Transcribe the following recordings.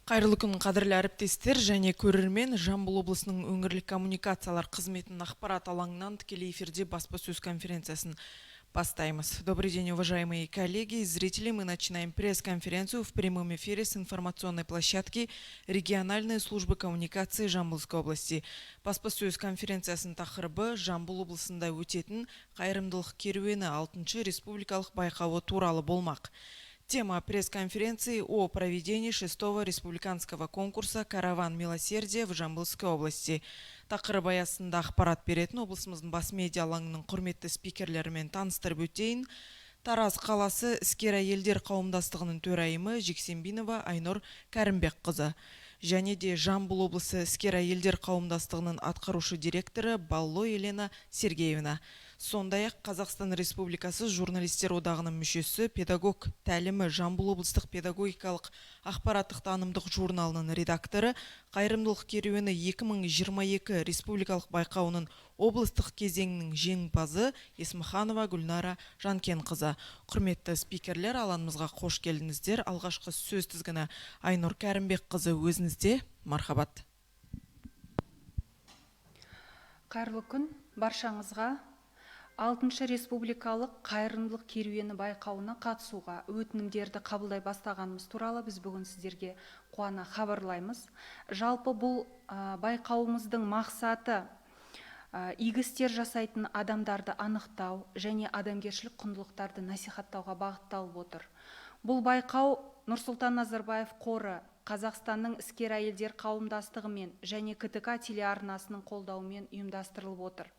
Кайрылуу күн кадырлуу ариптестер және көрөрмен, Жамбыл облысының өңірлік коммуникациялар қызметінің ақпарат алаңынан тікелей эфирде баспасөз конференциясын бастаймыз. Добрый день, уважаемые коллеги и зрители. Мы начинаем пресс-конференцию в прямом эфире с информационной площадки региональной службы коммуникации Жамбылской области. Баспасөз конференциясын тақырыбы Жамбыл облысында өтетін қайырымдылық керуені 6-шы республикалық байқауы туралы болмақ. Тема пресс-конференции о проведении 6-го республиканского конкурса «Караван милосердия» в Жамбылской области. Тақырып аясында ақпарат беретін облысымыздың бас медиа алаңының құрметті спикерлерімен таныстырып өтейін. Тараз қаласы іскер әйелдер қауымдастығының төрайымы Жексенбинова Айнұр Кәрімбекқызы. Және де Жамбыл облысы іскер әйелдер қауымдастығының атқарушы директоры Балло Елена Сергеевна. Сондай-ақ Қазақстан Республикасы журналистер одағының мүшесі, педагог тәлімі Жамбыл облыстық педагогикалық ақпараттық танымдық журналының редакторы, қайырымдылық керуені 2022 республикалық байқауының облыстық кезеңінің жеңімпазы Есмаханова Гүлнара Жанкенқызы. Құрметті спикерлер, алаңымызға қош келдіңіздер. Алғашқы сөз тізгіні Айнұр Кәрімбекқызы өзіңізде. Мархабат. Қайырлы күн баршаңызға. 6-шы республикалық қайырымдылық керуені байқауына қатысуға өтінімдерді қабылдай бастағанымыз туралы біз бүгін сіздерге қуана хабарлаймыз. Жалпы бұл байқауымыздың мақсаты игі істер жасайтын адамдарды анықтау және адамгершілік құндылықтарды насихаттауға бағытталып отыр. Бұл байқау Нұрсұлтан Назарбаев қоры, Қазақстанның іскер әйелдер қауымдастығымен және КТК телеарнасының қолдауымен ұйымдастырылып отыр.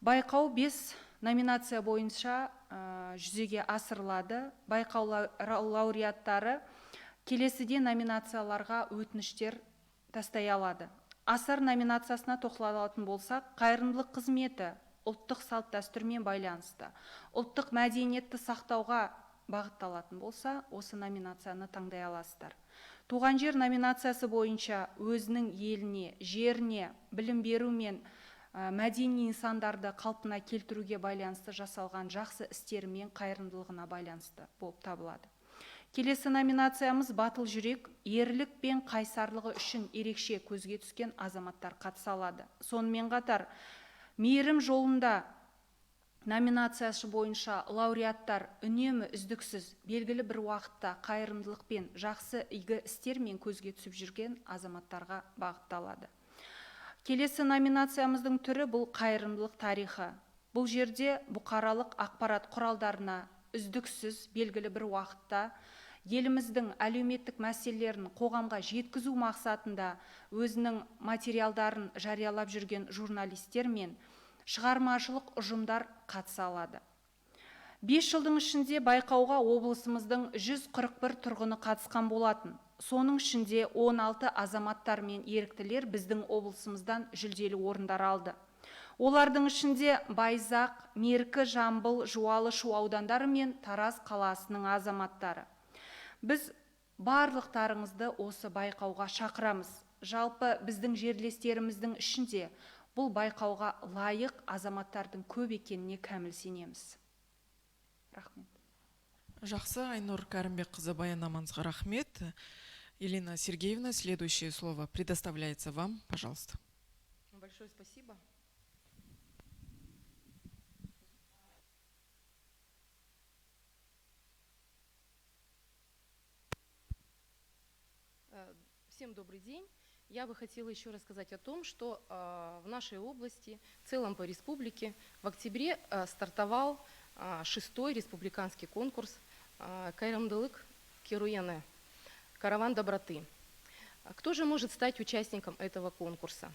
Байқау 5 номинация бойынша жүзеге асырылады. Байқау лауреаттары келесіде номинацияларға өтініштер тастай алады. Асар номинациясына тоқталатын болсақ, қайырымдылық қызметі ұлттық салт дәстүрмен байланысты, ұлттық мәдениетті сақтауға бағытталатын болса, осы номинацияны таңдай аласыздар. Туған жер номинациясы бойынша өзінің еліне, жеріне, білім беру мен мәдени нысандарды қалпына келтіруге байланысты жасалған жақсы істері мен қайырымдылығына байланысты болып табылады. Келесі номинациямыз батыл жүрек, ерлік пен қайсарлығы үшін ерекше көзге түскен азаматтар қатыса алады. Сонымен қатар, мейірім жолында номинациясы бойынша лауреаттар үнемі үздіксіз белгілі бір уақытта қайырымдылық пен жақсы игі істермен көзге түсіп жүрген азаматтарға бағытталады. Келесі номинациямыздың түрі бұл қайырымдылық тарихы. Бұл жерде бұқаралық ақпарат құралдарына үздіксіз белгілі бір уақытта еліміздің әлеуметтік мәселелерін қоғамға жеткізу мақсатында өзінің материалдарын жариялап жүрген журналистер мен шығармашылық ұжымдар қатыса алады. 5 жылдың ішінде байқауға облысымыздың 141 тұрғыны қатысқан болатын. Соның ішінде 16 азаматтар мен еріктілер біздің облысымыздан жүлделі орындар алды. Олардың ішінде Байзақ, Меркі, Жамбыл, Жуалы, Шу аудандары мен Тараз қаласының азаматтары. Біз барлықтарыңызды осы байқауға шақырамыз. Жалпы біздің жерлестеріміздің ішінде бұл байқауға лайық азаматтардың көп екеніне кәміл сенеміз. Рахмет. Жақсы, Айнұр Кәрімбекқызы, баяндамаңызға рахмет. Елена Сергеевна, следующее слово предоставляется вам, пожалуйста. Большое спасибо. Всем добрый день. Я бы хотела еще рассказать о том, что в нашей области, в целом по республике, в октябре стартовал 6-й республиканский конкурс «Кайырымдылық керуені» «Караван доброты». Кто же может стать участником этого конкурса?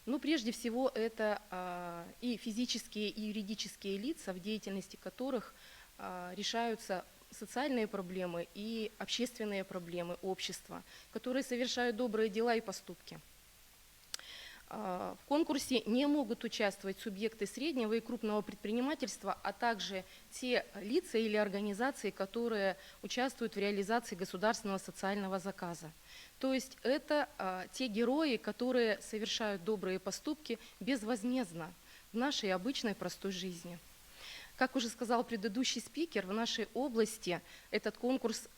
Ну, прежде всего, это и физические, и юридические лица, в деятельности которых решаются социальные проблемы и общественные проблемы общества, которые совершают добрые дела и поступки. В конкурсе не могут участвовать субъекты среднего и крупного предпринимательства, а также те лица или организации, которые участвуют в реализации государственного социального заказа. То есть это те герои, которые совершают добрые поступки безвозмездно в нашей обычной простой жизни. Как уже сказал предыдущий спикер, в нашей области этот конкурс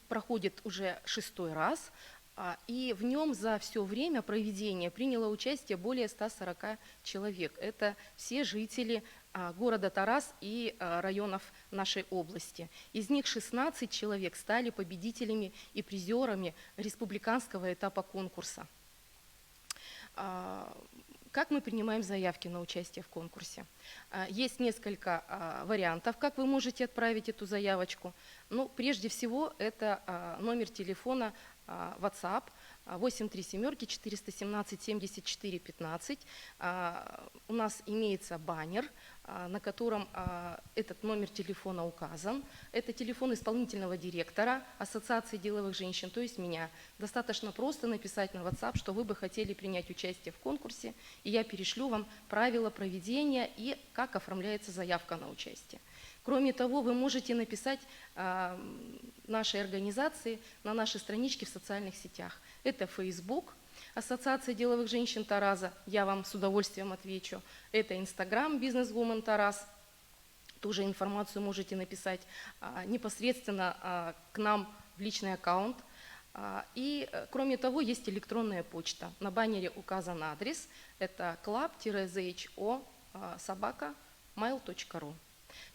проходит уже 6-й раз, и в нем за все время проведения приняло участие более 140 человек. Это все жители города Тарас и районов нашей области. Из них 16 человек стали победителями и призерами республиканского этапа конкурса. Как мы принимаем заявки на участие в конкурсе? Есть несколько вариантов, как вы можете отправить эту заявочку. Ну, прежде всего, это номер телефона WhatsApp 837-417-74-15. У нас имеется баннер, на котором этот номер телефона указан. Это телефон исполнительного директора Ассоциации деловых женщин, то есть меня. Достаточно просто написать на WhatsApp, что вы бы хотели принять участие в конкурсе, и я перешлю вам правила проведения и как оформляется заявка на участие. Кроме того, вы можете написать нашей организации на нашей страничке в социальных сетях. Это Facebook, Ассоциация деловых женщин Тараза, я вам с удовольствием отвечу. Это Instagram, Businesswoman Тарас. Тоже информацию можете написать непосредственно к нам в личный аккаунт. И, кроме того, есть электронная почта. На баннере указан адрес. Это club-zo@mail.ru.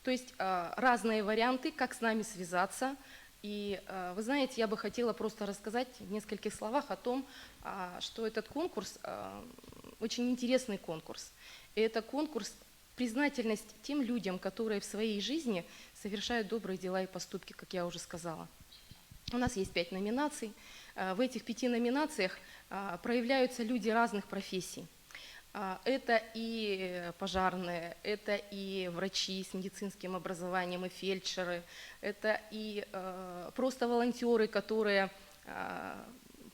То есть разные варианты, как с нами связаться. И вы знаете, я бы хотела просто рассказать в нескольких словах о том, что этот конкурс очень интересный конкурс. И это конкурс признательность тем людям, которые в своей жизни совершают добрые дела и поступки, как я уже сказала. У нас есть 5 номинаций. В этих 5 номинациях проявляются люди разных профессий. Это и пожарные, это и врачи с медицинским образованием, и фельдшеры, это и просто волонтеры, которые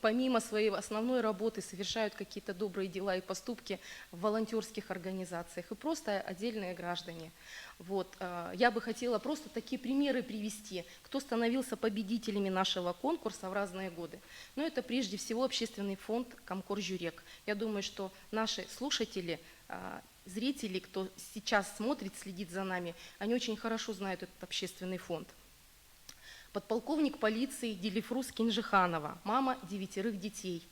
помимо своей основной работы совершают какие-то добрые дела и поступки в волонтерских организациях, и просто отдельные граждане. Вот. Я бы хотела просто такие примеры привести, кто становился победителями нашего конкурса в разные годы. Но это прежде всего общественный фонд Комкор-Жюрек. Я думаю, что наши слушатели, зрители, кто сейчас смотрит, следит за нами, они очень хорошо знают этот общественный фонд. Подполковник полиции Делифрус Кинжиханова, мама 9 детей.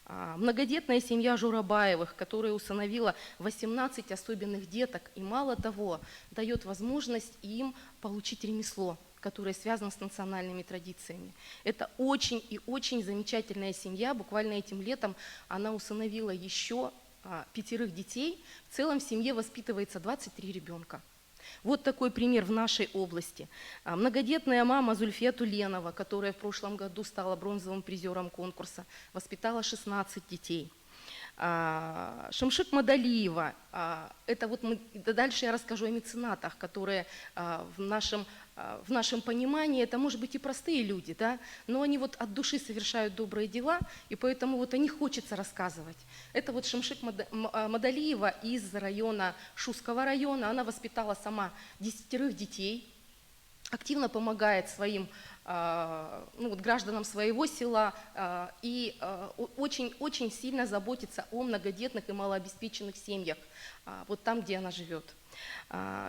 Многодетная семья Журабаевых, которая усыновила 18 особенных деток, и мало того, дает возможность им получить ремесло, которое связано с национальными традициями. Это очень и очень замечательная семья. Буквально этим летом она усыновила еще 5 детей. В целом в семье воспитывается 23 ребенка. Вот такой пример в нашей области. Многодетная мама Зульфия Туленова, которая в прошлом году стала бронзовым призером конкурса, воспитала 16 детей. Шамшик Мадалиева, это вот дальше я расскажу о меценатах, которые в нашем понимании, это может быть и простые люди, да, но они вот от души совершают добрые дела, и поэтому вот о них хочется рассказывать. Это вот Шамшик Мадалиева из района Шуского района, она воспитала сама 10 детей, активно помогает своим гражданам своего села и очень сильно заботится о многодетных и малообеспеченных семьях, вот там, где она живет.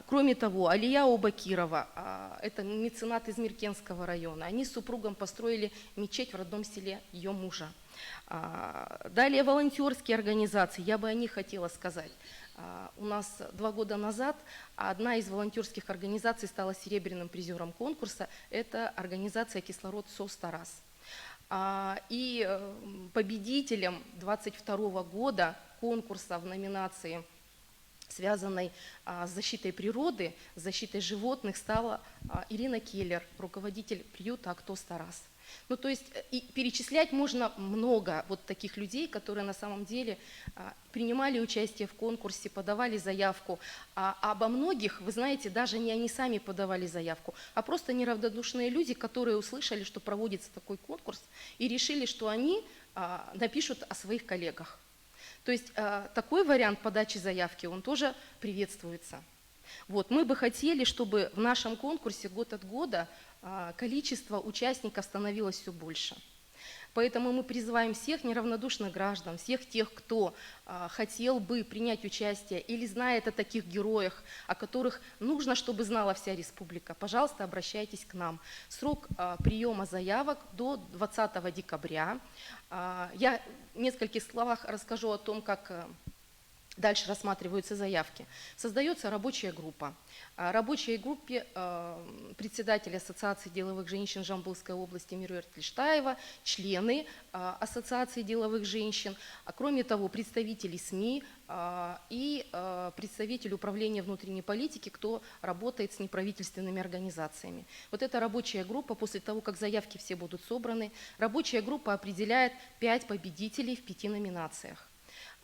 Кроме того, Алия Обакирова, это меценат из Миркенского района, они с супругом построили мечеть в родном селе ее мужа. Далее волонтерские организации, я бы о них хотела сказать. У нас 2 года назад одна из волонтерских организаций стала серебряным призером конкурса. Это организация «Кислород СОС Тарас». И победителем 2022 года конкурса в номинации, связанной с защитой природы, с защитой животных, стала Ирина Келлер, руководитель приюта «Актос Тарас». Ну, то есть и перечислять можно много вот таких людей, которые на самом деле принимали участие в конкурсе, подавали заявку. А обо многих, вы знаете, даже не они сами подавали заявку, а просто неравнодушные люди, которые услышали, что проводится такой конкурс, и решили, что они напишут о своих коллегах. То есть такой вариант подачи заявки, он тоже приветствуется. Вот, мы бы хотели, чтобы в нашем конкурсе год от года количество участников становилось все больше. Поэтому мы призываем всех неравнодушных граждан, всех тех, кто хотел бы принять участие или знает о таких героях, о которых нужно, чтобы знала вся республика, пожалуйста, обращайтесь к нам. Срок приема заявок до 20 декабря. Я в нескольких словах расскажу о том, как дальше рассматриваются заявки. Создается рабочая группа. Рабочей группе председатель Ассоциации деловых женщин Жамбылской области Мируэрт Лиштаева, члены Ассоциации деловых женщин, а кроме того представители СМИ и представитель управления внутренней политики, кто работает с неправительственными организациями. Вот эта рабочая группа, после того, как заявки все будут собраны, рабочая группа определяет 5 победителей в 5 номинациях.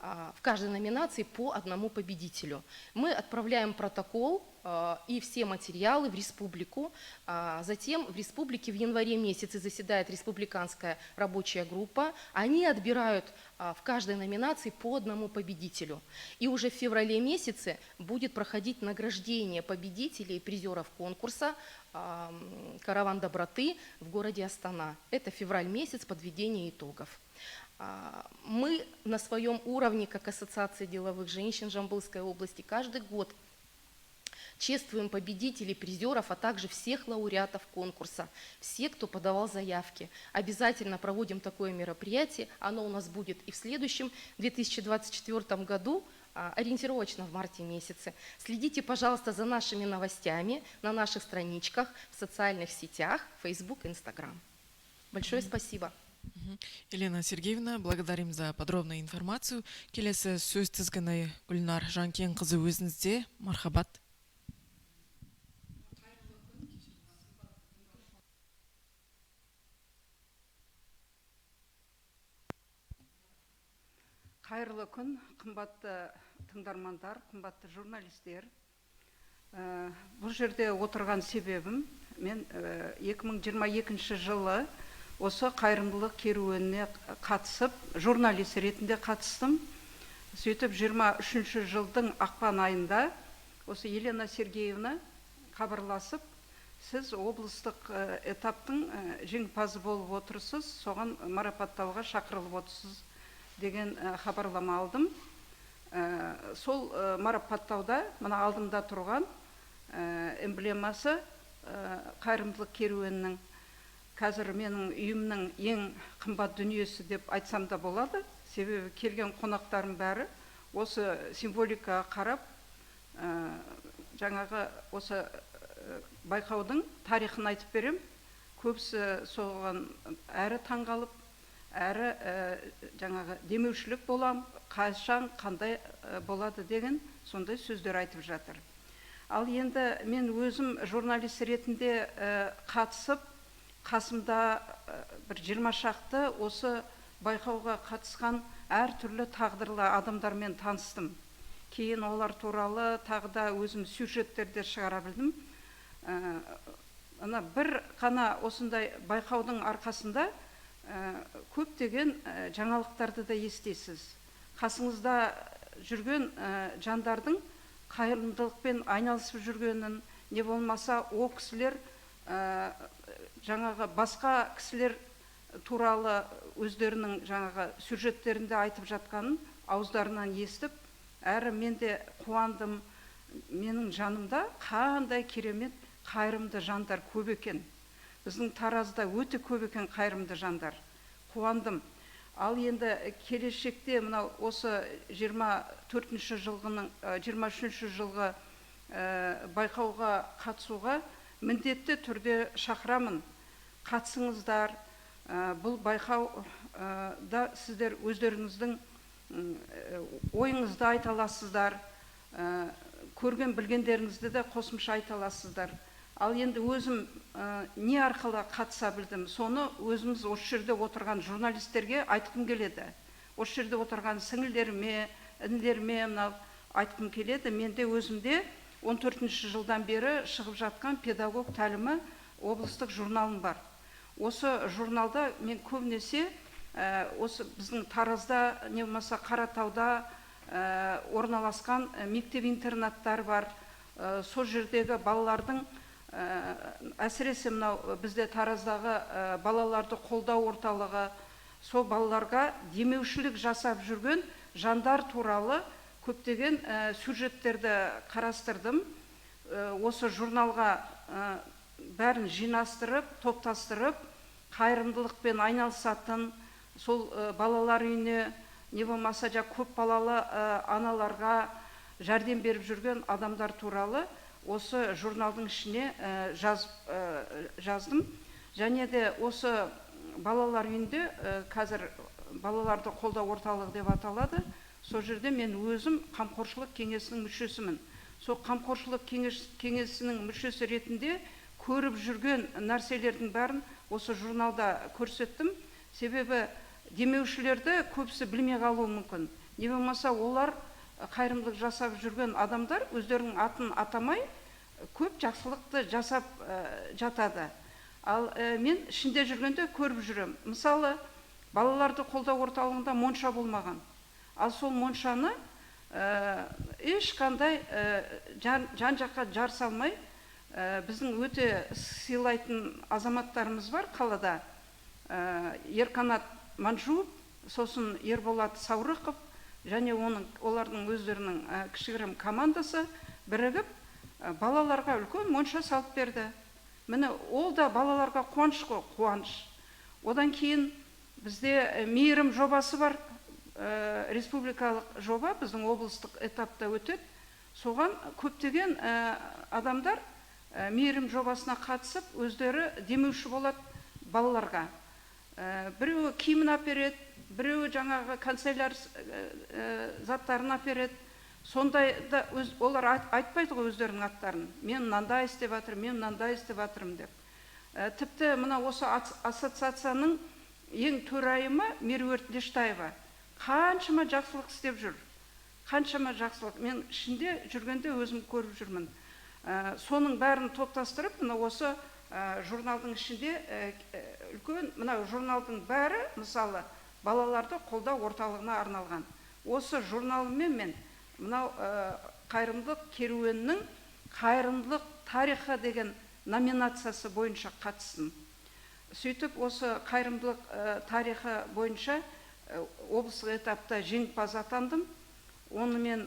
В каждой номинации по одному победителю. Мы отправляем протокол и все материалы в республику. Затем в республике в январе месяце заседает республиканская рабочая группа. Они отбирают в каждой номинации по одному победителю. И уже в феврале месяце будет проходить награждение победителей и призеров конкурса «Караван доброты» в городе Астана. Это февраль месяц, подведение итогов. Мы на своем уровне, как Ассоциация деловых женщин Жамбылской области, каждый год чествуем победителей, призеров, а также всех лауреатов конкурса, все, кто подавал заявки. Обязательно проводим такое мероприятие, оно у нас будет и в следующем 2024 году, ориентировочно в марте месяце. Следите, пожалуйста, за нашими новостями на наших страничках, в социальных сетях, Facebook и Instagram. Большое спасибо. Елена Сергеевна, благодарим за подробную информацию. Келесі сөз тізгіні Гүлнар Жанкенқызы өзіңізде. Мархабат. Қайырлы күн, қымбатты тыңдармандар, қымбатты журналистер. Бұл жерде отырған себебім, мен 2022 жылы осы қайырымдылық керуеніне қатысып, журналист ретінде қатыстым. Сөйтіп 23 жылдың ақпан айында осы Елена Сергеевна хабарласып, сіз облыстық этаптың жеңімпазы болып отырсыз, соған марапаттауға шақырылып отырсыз деген хабарлама алдым. Сол марапаттауда мына алдымда тұрған эмблемасы қайырымдылық керуенінің қазір менің үйімнің ең қымбат дүниесі деп айтсам да болады. Себебі келген қонақтардың бәрі осы символикаға қарап, жаңағы осы байқаудың тарихын айтып берем. Көбісі соған әрі таңғалып, әрі жаңағы демеушілік болам, қашан қандай болады деген сондай сөздер айтып жатыр. Ал енді мен өзім журналист ретінде қатысып, қасымда бір 20 шақты осы байқауға қатысқан әртүрлі тағдырлы адамдармен таныстым. Кейін олар туралы тағы да өзім сюжеттерді шығара білдім. Бір қана осындай байқаудың арқасында көптеген жаңалықтарды да естесіз. Қасыңызда жүрген жандардың қайырымдылықпен айналысып жүргенін, не болмаса о кісілер жаңағы басқа кісілер туралы өздерінің жаңағы сюжеттерінде айтып жатқанын ауыздарынан естіп, әрі мен де қуандым. Менің жанымда қандай керемет қайырымды жандар көп екен. Біздің Таразда өте көп екен қайырымды жандар. Қуандым. Ал енді келешекте мынау осы 23 жылғы байқауға қатысуға міндетті түрде шақырамын. Қатысыңыздар. Бұл байқауда сіздер өздеріңіздің ойыңызды айта аласыздар. Көрген білгендеріңізді де қосымша айта аласыздар. Ал енді өзім не арқылы қатыса білдім, соны өзіміз осы жерде отырған журналистерге айтқым келеді. Осы жерде отырған сіңілдеріме, інілеріме айтқым келеді. Менде өзімде 14 жылдан бері шығып жатқан педагог тәлімі облыстық журналым бар. Осы журналда мен көбінесе осы біздің Таразда, не болмаса Қаратауда орналасқан мектеп-интернаттар бар. Сол жердегі балалардың, әсіресе мынау бізде Тараздағы балаларды қолдау орталығы, сол балаларға демеушілік жасап жүрген жандар туралы көптеген сюжеттерді қарастырдым. Осы журналға бәрін жинастырып, топтастырып, қайырымдылықпен айналысатын, сол балалар үйіне, не болмаса көп балалы аналарға жәрдем беріп жүрген адамдар туралы осы журналдың ішіне жаздым. Және де осы балалар үйінде қазір балаларды қолдау орталығы деп аталады. Сол жерде мен өзім қамқоршылық кеңесінің мүшесімін. Сол қамқоршылық кеңесінің мүшесі ретінде көріп жүрген нәрселердің бәрін осы журналда көрсеттім. Себебі демеушілерді көбісі білмей қалуы мүмкін. Не болмаса олар қайырымдылық жасап жүрген адамдар өздерінің атын атамай көп жақсылықты жасап жатады. Ал мен ішінде жүргенде көріп жүрем. Мысалы, балаларды қолдау орталығында монша болмаған. Ал сол моншаны ешқандай жан-жаққа жар салмай, біздің өте сыйлайтын азаматтарымыз бар қалада. Ерқанат Манжуов, сосын Ерболат Саурықов, және олардың өздерінің кішігірім командасы бірігіп балаларға үлкен монша салып берді. Міне, ол да балаларға қуаныш қой, қуаныш. Одан кейін бізде мейірім жобасы бар, республикалық жоба, біздің облыстық этапта өтеді. Соған көптеген адамдар мейірім жобасына қатысып, өздері демеуші болады балаларға. Біреуі киімін әпереді, біреуі жаңағы канцеляр заттарын әпереді. Сондай да олар айтпайды ғой өздерінің аттарын. Мен мынандай істеп жатырмын, мен мынандай істеп жатырмын деп. Тіпті мына осы ассоциацияның ең төрайымы Меруерт Лештаева қаншама жақсылық істеп жүр. Қаншама жақсылық. Мен ішінде жүргенде өзім көріп жүрмін. Соның бәрін топтастырып, мына осы журналдың ішінде үлкен, мына журналдың бәрі, мысалы, балаларды қолдау орталығына арналған. Осы журналымен мен мынау қайырымдылық керуенінің қайырымдылық тарихы деген номинациясы бойынша қатыстым. Сөйтіп, осы қайырымдылық тарихы бойынша облыстық этапта жеңімпаз атандым. Оны мен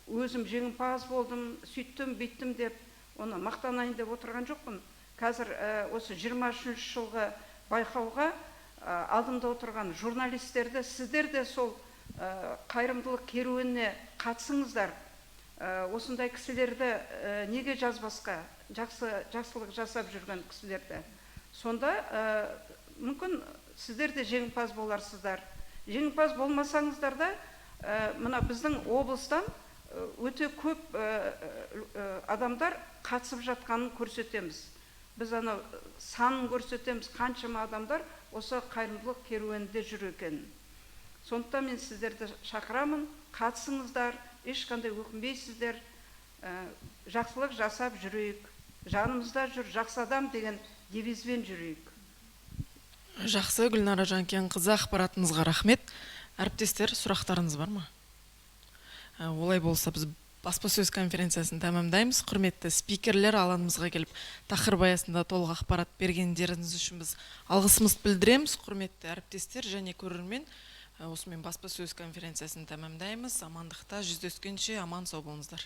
өзім жеңімпаз болдым, сөйттім, бүйттім деп, оны мақтанайын деп отырған жоқпын. Қазір осы 23 жылғы байқауға алдымда отырған журналистерді, сіздер де сол қайырымдылық керуеніне қатысыңыздар. Осындай кісілерді неге жазбасқа, жақсылық жасап жүрген кісілерді. Сонда мүмкін сіздер де жеңімпаз боларсыздар. Жеңімпаз болмасаңыздар да, мына біздің облыстан өте көп адамдар қатысып жатқанын көрсетеміз. Біз санын көрсетеміз, қаншама адамдар осы қайырымдылық керуенінде жүр екен. Сондықтан мен сіздерді шақырамын, қатысыңыздар, ешқандай өкінбейсіздер, жақсылық жасап жүрейік. Жанымызда жүр жақсы адам деген девизбен жүрейік. Жақсы, Гүлнара Жанкенқызы, ақпаратыңызға рахмет. Әріптестер, сұрақтарыңыз бар ма? Олай болса, біз баспасөз конференциясын тәмамдаймыз. Құрметті спикерлер, алаңымызға келіп, тақырып аясында толық ақпарат бергендеріңіз үшін біз алғысымызды білдіреміз. Құрметті әріптестер және көрермен, осымен баспасөз конференциясын тәмамдаймыз. Амандықта жүздескенше аман сау болыңыздар.